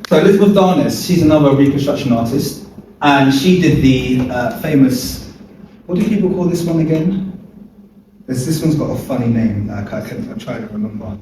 So Elizabeth Darnes, she's another Reconstruction artist, and she did the famous, what do people call this one again? This one's got a funny name, I'm trying to remember.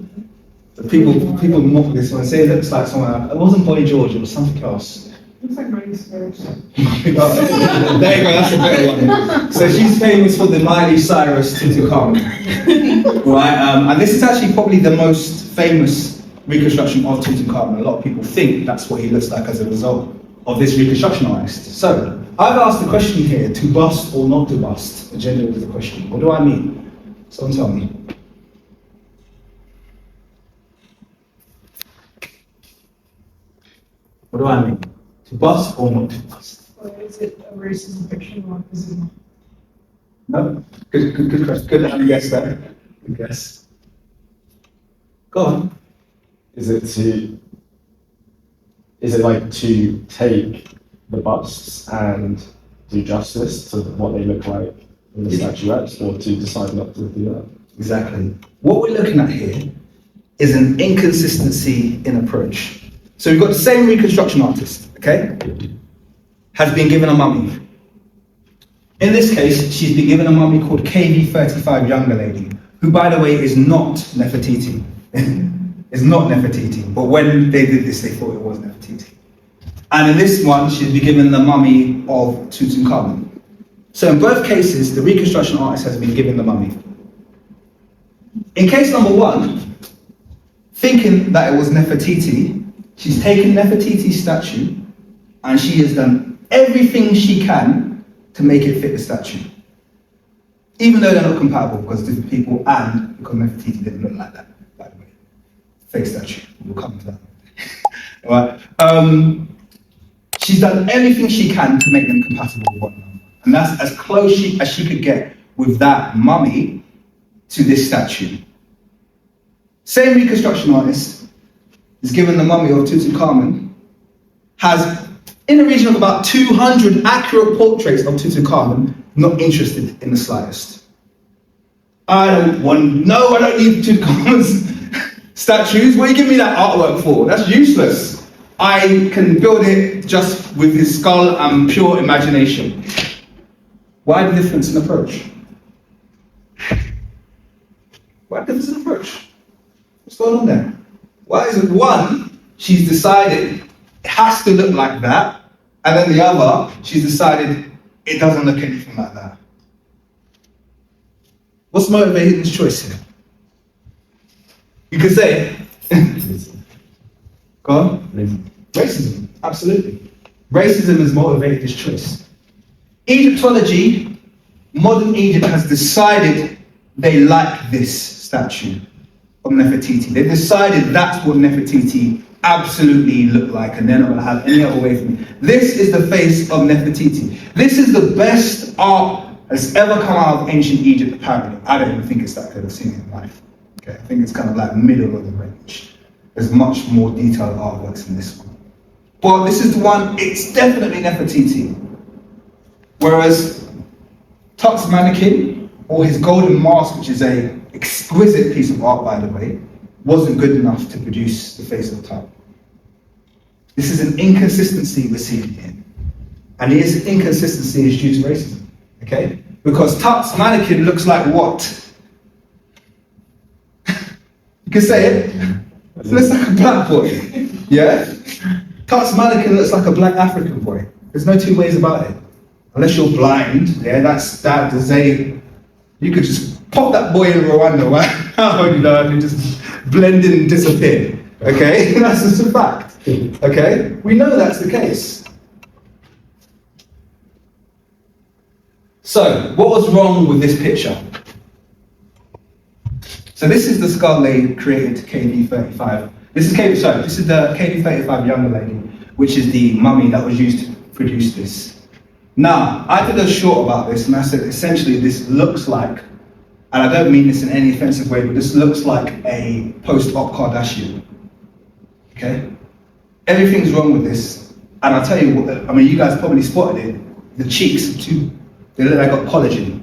But people mock this one, say it looks like someone, it wasn't Boy George, it was something else. Looks like Miley Cyrus. There you go, that's a better one. So she's famous for the Miley Cyrus Tutankhamun. Right, and this is actually probably the most famous reconstruction of Tutankhamun. A lot of people think that's what he looks like as a result of this reconstruction artist. So, I've asked the question here, to bust or not to bust? The gender is the question. What do I mean? Someone tell me. What do I mean? To bust or not to bust? Or is it a racist depiction or is it not? No? Good question. Good guess there. Good guess. Go on. Is it like to take the busts and do justice to what they look like in the statuettes, or to decide not to do that? Exactly. What we're looking at here is an inconsistency in approach. So we've got the same reconstruction artist, okay? Has been given a mummy. In this case, she's been given a mummy called KV35 Younger Lady, who, by the way, is not Nefertiti. Is not Nefertiti, but when they did this, they thought it was Nefertiti. And in this one, she's been given the mummy of Tutankhamun. So in both cases, the reconstruction artist has been given the mummy. In case number one, thinking that it was Nefertiti, she's taken Nefertiti's statue and she has done everything she can to make it fit the statue. Even though they're not compatible because different people and because Nefertiti didn't look like that, by the way. Fake statue, we'll come to that. Right. She's done everything she can to make them compatible with one another. And that's as close as she could get with that mummy to this statue. Same reconstruction artist is given the mummy of Tutankhamun, has in the region of about 200 accurate portraits of Tutankhamun, not interested in the slightest. I don't need Tutankhamun's statues. What do you give me that artwork for? That's useless. I can build it just with his skull and pure imagination. Why the difference in approach? Why the difference in approach? What's going on there? Why is it one, she's decided it has to look like that, and then the other, she's decided it doesn't look anything like that? What's motivating this choice here? You could say, go on. Racism, absolutely. Racism has motivated this choice. Egyptology, modern Egypt has decided they like this statue of Nefertiti. They've decided that's what Nefertiti absolutely looked like, and they're not going to have any other way from it. This is the face of Nefertiti. This is the best art that's ever come out of ancient Egypt, apparently. I don't even think it's that good. I've seen it in life. Okay, I think it's kind of like middle of the range. There's much more detailed artworks in this one. But this is the one, it's definitely Nefertiti. Whereas Tut's mannequin, or his golden mask, which is an exquisite piece of art, by the way, wasn't good enough to produce the face of Tut. This is an inconsistency we're seeing here. And this inconsistency is due to racism, okay? Because Tut's mannequin looks like what? You can say it. It looks like a black boy, yeah? Tut's mannequin looks like a black African boy. There's no two ways about it. Unless you're blind, yeah, you could just pop that boy in Rwanda, right? You know, and just blend in and disappear, okay? That's just a fact, okay? We know that's the case. So, what was wrong with this picture? So this is the skull they created to KV35. This is the KV35 Younger Lady, which is the mummy that was used to produce this. Now, I did a short about this, and I said essentially this looks like, and I don't mean this in any offensive way, but this looks like a post-op Kardashian. Okay? Everything's wrong with this, and I'll tell you what, I mean, you guys probably spotted it. The cheeks, they look like they got collagen.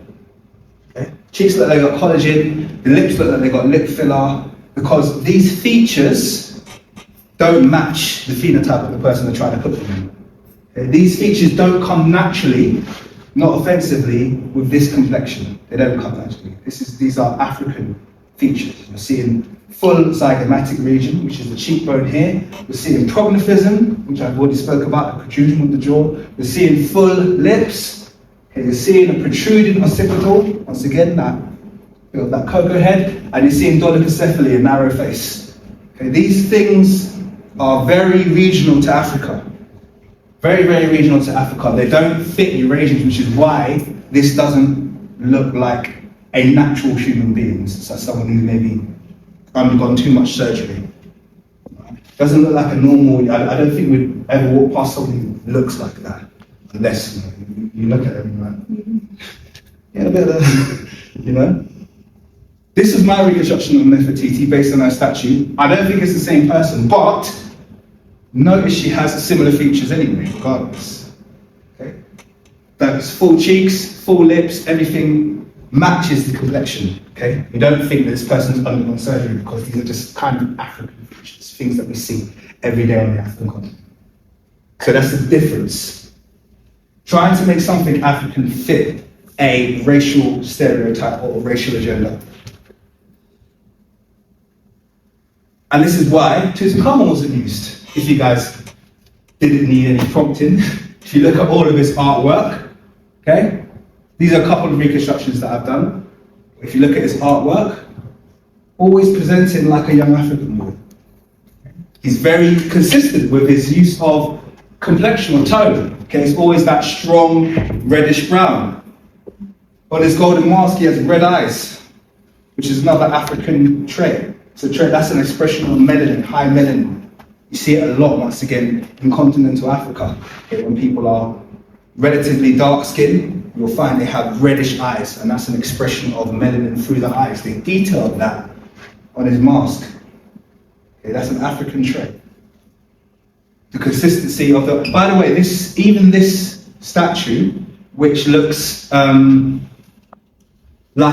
Okay? Cheeks look like they got collagen, the lips look like they got lip filler, because these features don't match the phenotype of the person they're trying to put them in. Okay? These features don't come naturally, not offensively, with this complexion. They don't come naturally. These are African features. You're seeing full zygomatic region, which is the cheekbone here. We're seeing prognathism, which I've already spoke about, the protrusion of the jaw. We're seeing full lips. Okay, you're seeing a protruding occipital, once again, that cocoa head, and you're seeing dolichocephaly, a narrow face. Okay, these things are very regional to Africa. Very, very regional to Africa. They don't fit Eurasians, which is why this doesn't look like a natural human being. So someone who maybe undergone too much surgery. Doesn't look like a normal, I don't think we'd ever walk past someone who looks like that. Unless, you look at them like, yeah, a bit of, This is my reconstruction of Nefertiti based on her statue. I don't think it's the same person, but notice she has similar features anyway, regardless. Okay? That's full cheeks, full lips, everything matches the complexion. Okay? You don't think that this person's undergone surgery because these are just kind of African features, things that we see every day on the African continent. So that's the difference. Trying to make something African fit a racial stereotype or a racial agenda. And this is why Tutankhamun wasn't used. If you guys didn't need any prompting, if you look at all of his artwork, okay? These are a couple of reconstructions that I've done. If you look at his artwork, always presenting like a young African boy. He's very consistent with his use of complexion or tone. Okay, it's always that strong reddish brown. On his golden mask, he has red eyes, which is another African trait. It's a trait that's an expression of melanin, high melanin. You see it a lot, once again, in continental Africa. Okay, when people are relatively dark skinned, you'll find they have reddish eyes, and that's an expression of melanin through the eyes. They detailed that on his mask. Okay, that's an African trait. The consistency of the, by the way, even this statue, which looks like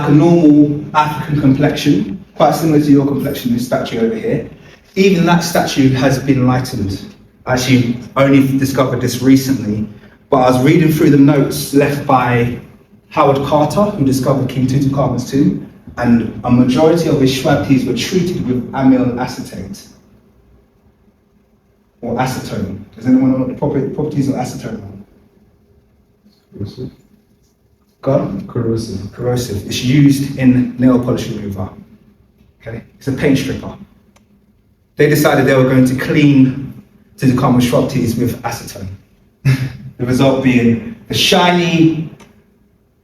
a normal African complexion, quite similar to your complexion, this statue over here, even that statue has been lightened. I actually only discovered this recently, but I was reading through the notes left by Howard Carter, who discovered King Tutankhamun's tomb, and a majority of his shwabtis were treated with amyl acetate. Or acetone. Does anyone know what the properties of acetone are? Corrosive. God? Corrosive. Corrosive. It's used in nail polish remover. Okay? It's a paint stripper. They decided they were going to clean Tutankhamun's shwabtis with acetone. The result being the shiny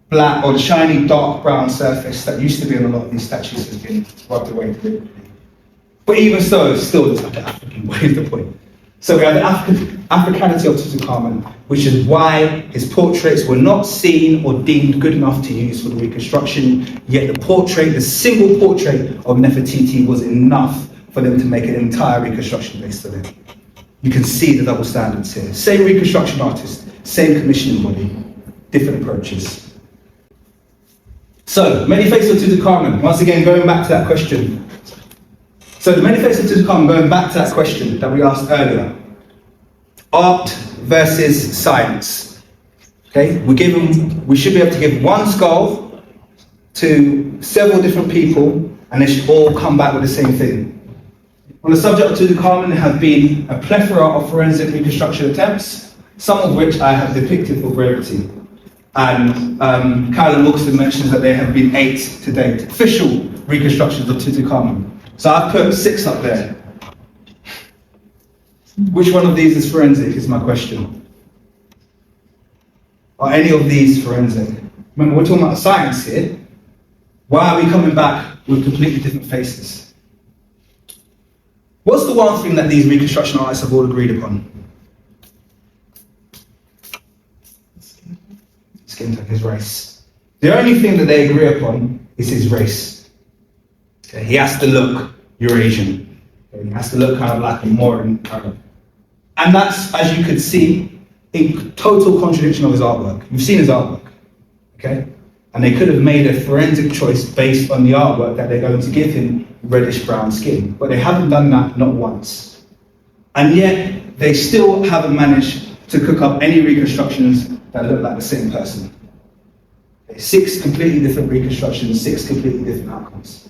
black or the shiny dark brown surface that used to be on a lot of these statues has been rubbed away deliberately. But even so, it still looks like an African. What is the point? So we have the Africanity of Tutankhamun, which is why his portraits were not seen or deemed good enough to use for the reconstruction, yet the single portrait of Nefertiti was enough for them to make an entire reconstruction based on it. You can see the double standards here. Same reconstruction artist, same commissioning body, different approaches. So, many faces of Tutankhamun, once again going back to that question. So the many faces of Tutankhamun, going back to that question that we asked earlier. Art versus science. Okay, we should be able to give one skull to several different people and they should all come back with the same thing. On the subject of Tutankhamun, there have been a plethora of forensic reconstruction attempts, some of which I have depicted for brevity. And Carolyn Wilson mentions that there have been 8 to date, official reconstructions of Tutankhamun. So I've put 6 up there. Which one of these is forensic is my question. Are any of these forensic? Remember, we're talking about science here. Why are we coming back with completely different faces? What's the one thing that these reconstruction artists have all agreed upon? Skin tone, his race. The only thing that they agree upon is his race. Okay, he has to look Eurasian. Okay, he has to look kind of like a modern kind of. And that's, as you could see, in total contradiction of his artwork. You've seen his artwork, okay? And they could have made a forensic choice based on the artwork that they're going to give him reddish brown skin. But they haven't done that, not once. And yet, they still haven't managed to cook up any reconstructions that look like the same person. 6 completely different reconstructions, 6 completely different outcomes.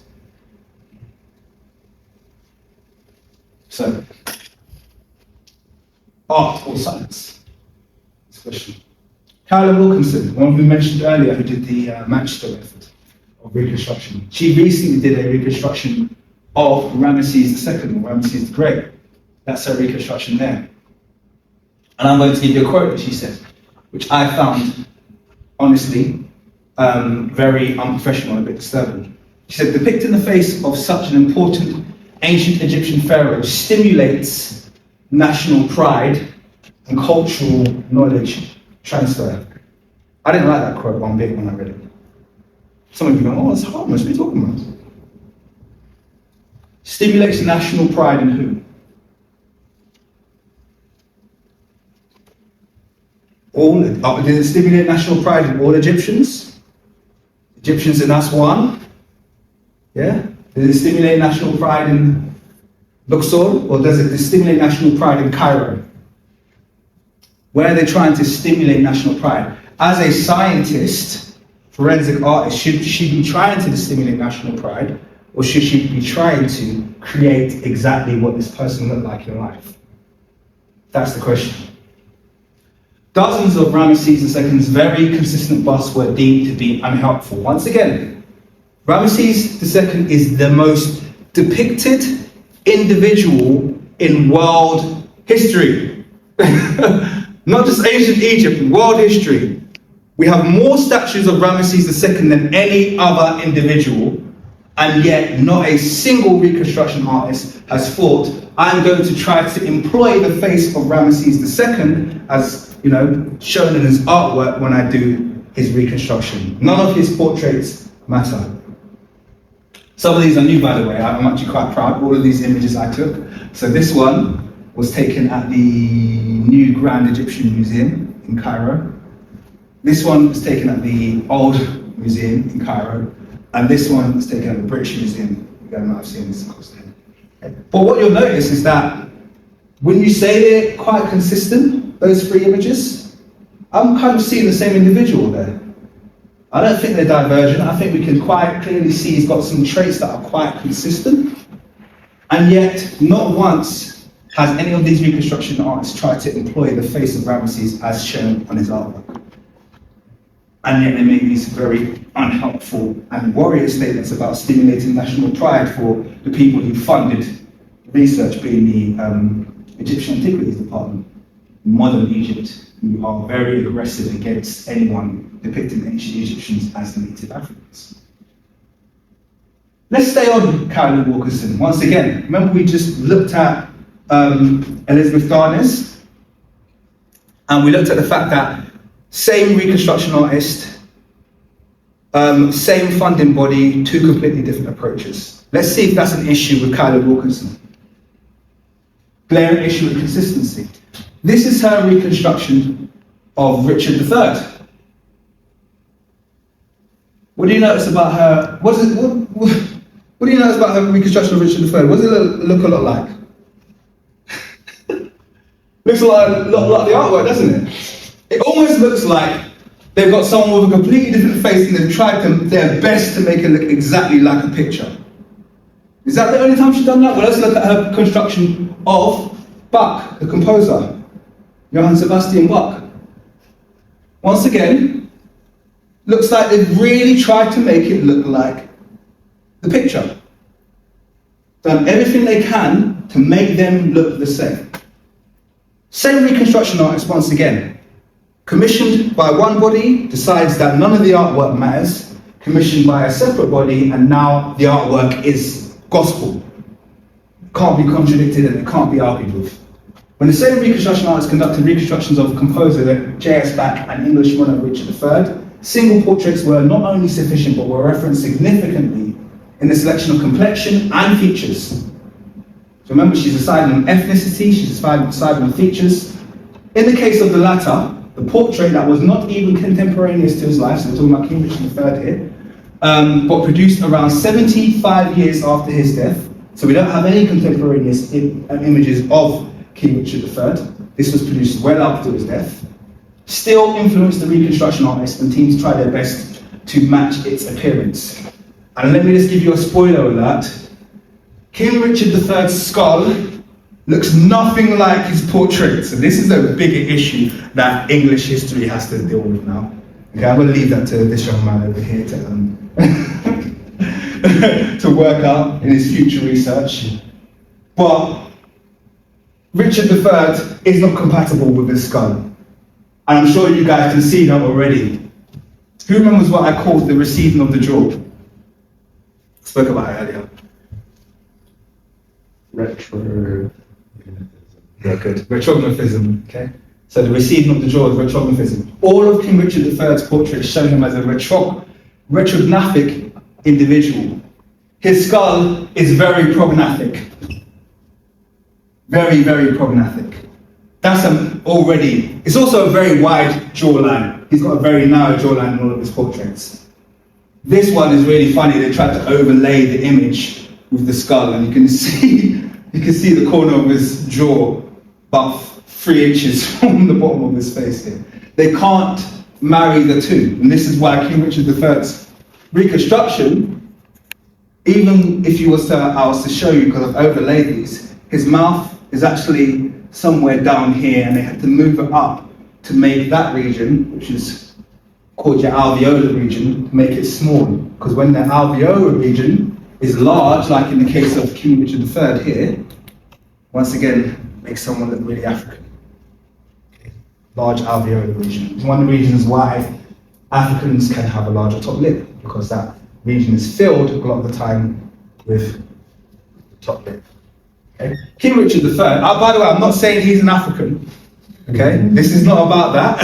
So, art or science? This question. Carolyn Wilkinson, one we mentioned earlier, who did the Manchester method of reconstruction. She recently did a reconstruction of Ramses II, or Ramses the Great. That's her reconstruction there. And I'm going to give you a quote that she said, which I found, honestly, very unprofessional and a bit disturbing. She said, depicting the face of such an important ancient Egyptian pharaoh stimulates national pride and cultural knowledge transfer. I didn't like that quote one bit when I read it. Some of you go, oh, it's harmless, what are you talking about? Stimulates national pride in who? Did it stimulate national pride in all Egyptians? Egyptians in us one? Yeah? Does it stimulate national pride in Luxor? Or does it stimulate national pride in Cairo? Where are they trying to stimulate national pride? As a scientist, forensic artist, should she be trying to stimulate national pride? Or should she be trying to create exactly what this person looked like in life? That's the question. Dozens of Ramses II's very consistent busts were deemed to be unhelpful. Once again, Ramses II is the most depicted individual in world history. Not just ancient Egypt, world history. We have more statues of Ramses II than any other individual, and yet not a single reconstruction artist has thought, I'm going to try to employ the face of Ramses II as, shown in his artwork when I do his reconstruction. None of his portraits matter. Some of these are new, by the way. I'm actually quite proud of all of these images I took. So this one was taken at the new Grand Egyptian Museum in Cairo. This one was taken at the Old Museum in Cairo. And this one was taken at the British Museum. You guys might have seen this across there. Okay. But what you'll notice is that when you say they're quite consistent, those 3 images, I'm kind of seeing the same individual there. I don't think they're divergent. I think we can quite clearly see he's got some traits that are quite consistent. And yet, not once has any of these reconstruction artists tried to employ the face of Ramses as shown on his artwork. And yet they make these very unhelpful and warrior statements about stimulating national pride for the people who funded research, being the Egyptian Antiquities Department, modern Egypt, who are very aggressive against anyone depicting ancient Egyptians as native Africans. Let's stay on Carolyn Wilkinson. Once again, remember we just looked at Elizabeth Garner's, and we looked at the fact that same reconstruction artist, same funding body, 2 completely different approaches. Let's see if that's an issue with Carolyn Wilkinson. Glaring issue with consistency. This is her reconstruction of Richard III. What do you notice about her? What do you notice about her reconstruction of Richard III? What does it look a lot like? Looks a lot like the artwork, doesn't it? It almost looks like they've got someone with a completely different face and they've tried their best to make it look exactly like a picture. Is that the only time she's done that? Well, let's look at her construction of Bach, the composer, Johann Sebastian Bach. Once again, looks like they've really tried to make it look like the picture. Done everything they can to make them look the same. Same reconstruction artist once again. Commissioned by one body, decides that none of the artwork matters. Commissioned by a separate body, and now the artwork is gospel. Can't be contradicted and it can't be argued with. When the same reconstruction artist conducted reconstructions of composer J.S. Bach and English monarch Richard III, single portraits were not only sufficient but were referenced significantly in the selection of complexion and features. So remember, she's deciding on ethnicity, she's deciding on features. In the case of the latter, the portrait that was not even contemporaneous to his life, so we're talking about King Richard III here, but produced around 75 years after his death. So we don't have any contemporaneous images of King Richard III. This was produced well after his death. Still influenced the Reconstruction artists, and teams tried their best to match its appearance. And let me just give you a spoiler alert. King Richard III's skull looks nothing like his portrait. So this is a bigger issue that English history has to deal with now. Okay, I'm going to leave that to this young man over here to work out in his future research. But Richard III is not compatible with his skull. And I'm sure you guys can see that already. Who remembers what I called the receding of the jaw? I spoke about it earlier. Yeah, good. Retrogrammathism, okay? So the receding of the jaw is retrogrammathism. All of King Richard III's portraits show him as a retrographic individual. His skull is very prognathic. Very, very prognathic. That's already, it's also a very wide jawline. He's got a very narrow jawline in all of his portraits. This one is really funny. They tried to overlay the image with the skull, and you can see the corner of his jaw about 3 inches from the bottom of his face here. They can't marry the two, and this is why King Richard III's reconstruction, even if I was to show you, because I've overlaid these, his mouth is actually somewhere down here, and they had to move it up to make that region, which is called your alveolar region, to make it small. Because when the alveolar region is large, like in the case of King Richard III here, once again, makes someone look really African. Large alveolar region. It's one of the reasons why Africans can have a larger top lip, because that region is filled a lot of the time with the top lip. Okay. King Richard III, by the way, I'm not saying he's an African, okay? This is not about that.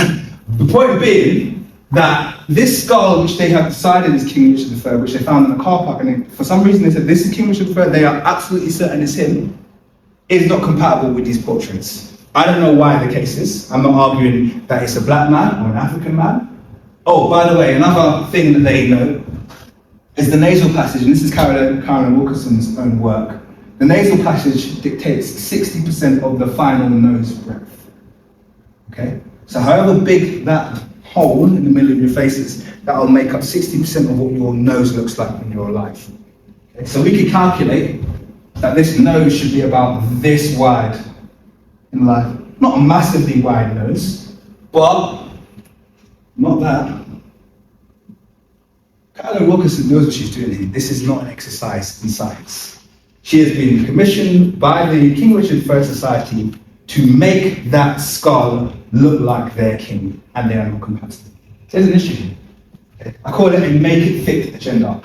The point being that this skull, which they have decided is King Richard III, which they found in a car park, and for some reason they said this is King Richard III, they are absolutely certain it's him, is not compatible with these portraits. I don't know why the case is. I'm not arguing that it's a black man or an African man. Oh, by the way, another thing that they know is the nasal passage, and this is Carolyn Wilkinson's own work. The nasal passage dictates 60% of the final nose breadth. Okay? So however big that hole in the middle of your face is, that will make up 60% of what your nose looks like when you're alive. Okay? So we can calculate that this nose should be about this wide in life. Not a massively wide nose, but not that. Carolyn Wilkinson knows what she's doing here. This is not an exercise in science. She has been commissioned by the King Richard III Society to make that skull look like their king, and they are not compatible. There's an issue here. Okay? I call it a make it fit agenda.